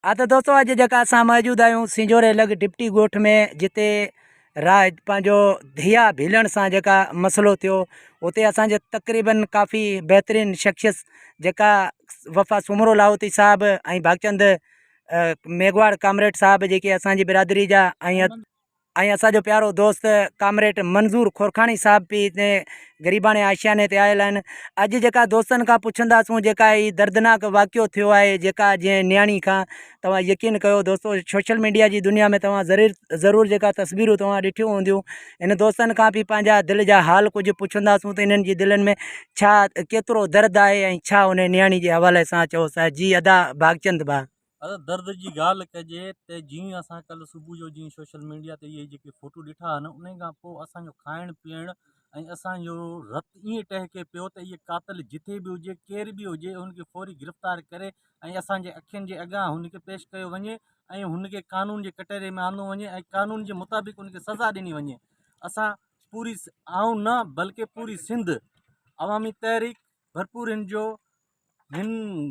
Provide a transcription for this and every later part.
हाँ तो दोस्तों अज जेका असां मौजूद आहियूं सिंजोरे लग डिप्टी गोठ में, जिते राज पंहिंजो धिया भीलण सां जेका मसलो थियो उते असांजे तक़रीबन काफ़ी बहितरीन शख्सियत जेका वफ़ा सुमरो लाहौती साहब ऐं भागचंद मेघवाड़ कामरेड साहब जेके असांजी बिरादरी जा ऐं असांजो प्यारो दोस्त कामरेड मंज़ूर खोरखाणी साहब भी हिते ग़रीबाणे आशियाने ते आयल आहिनि। अॼु जेका दोस्तनि खां पुछंदासूं जेका ही दर्दनाक वाक़ियो थियो आहे, जेका जीअं न्याणी खां तव्हां यकीन कयो दोस्तों, सोशल मीडिया जी दुनिया में तव्हां ज़रूरु जेका तस्वीरूं तव्हां ॾिठियूं हूंदियूं। इन दोस्तनि खां बि पंहिंजा दिलि जा हाल कुझु पुछंदासूं त इन्हनि जी दिलनि में छा केतिरो दर्द आहे ऐं छा उन न्याणी जे हवाले सां चयोसि। जी अदा भागचंद भाउ। अगरि दर्द जी ॻाल्हि कजे त जीअं असां कल्ह सुबुह जो जीअं सोशल मीडिया ते इहे जेके फ़ोटो ॾिठा आहिनि, उन खां पोइ असांजो खाइण पीअण ऐं असांजो रतु ईअं टहिके पियो त इहे क़ातिल जिथे बि हुजे, केर बि हुजे, हुनखे फौरी गिरफ़्तार करे ऐं असांजे अखियुनि जे अॻियां हुनखे पेश कयो वञे ऐं हुनखे कानून जे कटहरे में आंदो वञे ऐं कानून जे मुताबिक़ हुनखे सज़ा ॾिनी वञे। असां पूरी आऊं न बल्कि पूरी सिंध अवामी तहरीक भरपूर हिन जो हिन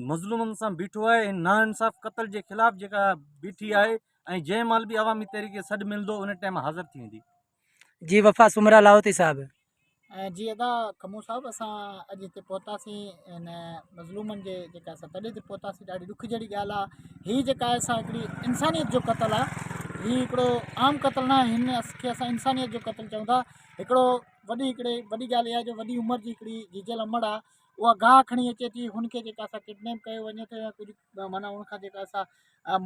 मज़लूमनि सां बीठो आहे, हिन नाइंसाफ़ क़तल जे ख़िलाफ़ जेका बीठी आहे ऐं जंहिं महिल बि अवामी तहरीक सॾु मिलंदो उन टाइम हाज़िर थी वेंदी। जी वफ़ा सुमरा लाहौती साहब। जी अदा कमू साहब, असां अॼु हिते पहुतासीं इन मज़लूमनि जे जेका असां तॾहिं हिते पहुतासीं। ॾाढी ॾुख जहिड़ी ॻाल्हि आहे। हीअ जेका आहे असां हिकिड़ी इंसानियत जो क़तलु आहे। हीअ हिकिड़ो आम क़तलु न आहे, हिन खे असां इंसानियत जो क़तलु चऊं था। हिकिड़ो वॾी ॻाल्हि इहा आहे जो वॾी उमिरि जी हिकिड़ी जीजल अमड़ आहे, उहा गाह खणी अचे थी, हुनखे जेका असां किडनैप कयो वञे थो या कुझु माना हुनखां जेका असां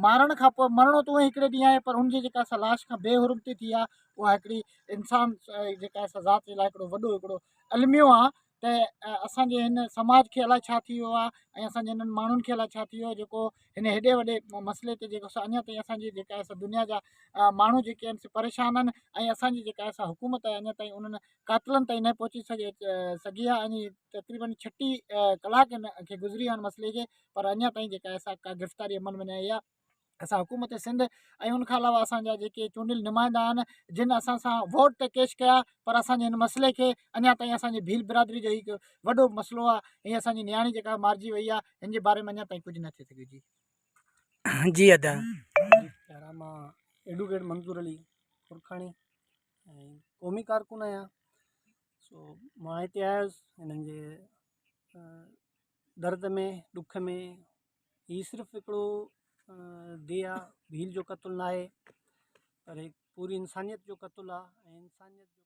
मारण खां पोइ मरणो त उहे हिकिड़े ॾींहुं आहे, पर हुनजी जेका असां लाश खां बेहुरमती थी आहे, उहा हिकिड़ी इंसान जेका असां ज़ात जे लाइ हिकिड़ो वॾो हिकिड़ो अलमियो आहे। त असांजे हिन समाज खे अलाए छा थी वियो आहे ऐं असांजे हिननि माण्हुनि खे अलाए छा थी वियो जेको हिन हेॾे वॾे मसइले ते जेको अञा ताईं असांजी जेका असां दुनिया जा माण्हू जेके आहिनि से परेशान आहिनि ऐं असांजी जेका असां हुकूमत आहे अञा ताईं उन्हनि कातिलनि ताईं न पहुची सघी आहे। ऐं तक़रीबन 36 कलाक हिन खे गुज़री विया आहिनि मसइले खे, पर अञा ताईं जेका असां का गिरफ़्तारी अमल में न आई आहे। असां हुकूमत सिंध ऐं उनखां अलावा असांजा जेके चूंडियल नुमाइंदा आहिनि जिन असां सां वोट त कैश कया, पर असांजे हिन मसइले खे अञा ताईं असांजी भील बिरादरी जो हिकु वॾो मसइलो आहे। हीअ असांजी नियाणी जेका मारिजी वई आहे, हिन जे बारे में अञा ताईं कुझु न थी सघे। जी अदा पहिरां मां एडवोकेट मंज़ूर अली खुरखाणी ऐं क़ौमी कारकुन आहियां। सो मां हिते आयुसि हिननि जे दर्द में ॾुख में। हीअ सिर्फ़ु हिकिड़ो दिया भील जो क़तलु न आहे, पर हिकु पूरी इंसानियत जो क़तलु आहे ऐं इंसानियत जो